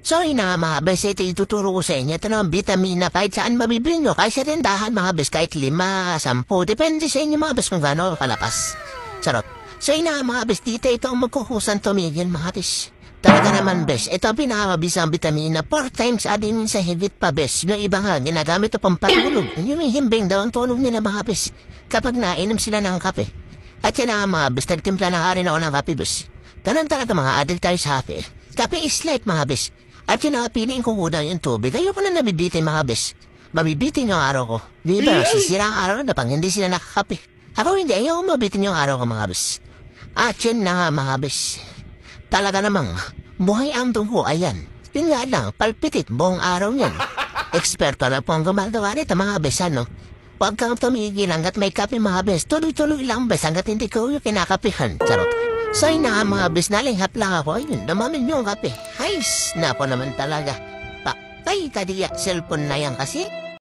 So yun na nga mga bes, ito ituturo ko sa inyo. Ito naman vitamina kahit saan mabibili nyo. Kahit sa tindahan mga bes, kahit 5, 10. Depende sa inyo mga bes kung gaano kalakas. Charot. So yun na nga mga bes, dito ito ang magkukusan tumigil mga bes. Talaga naman bes, ito ang pinakamabisang vitamina. 4 times adin sa higit pa bes. Yung iba nga, ginagamit ito pampatulog. Yung himbing daw ang tulog nila mga bes. Kapag nainom sila ng kape. At yan nga mga bes, nagtimpla na nga rin ako ng kape bes. Ganun talaga mga addict tayo sa kape. Kape is light mga bes. At yun na, piliin ko muna yung tubig. Ayoko na nabibitin mga bes. Mabibitin yung araw ko. Di ba, sisira ang araw na pang hindi sila nakakape. Ako hindi, ayoko mabitin yung araw ko mga bes. At yun na nga mga bes. Talaga namang, buhay ang dugo, ayan. Yun nga lang, palpitit buong araw yan. Eksperto na po ang gumagawa nito mga bes, ano? Huwag kang tumigil hanggat may kape mga bes. Tuloy-tuloy lang bes hanggat hindi ko yung kinakapihan. Charot. So yun na nga mga bes, nalinghap lang ako. Ayun, namamin yung kape. Hays, napo naman talaga. Patay ka diya, cellphone na yan kasi.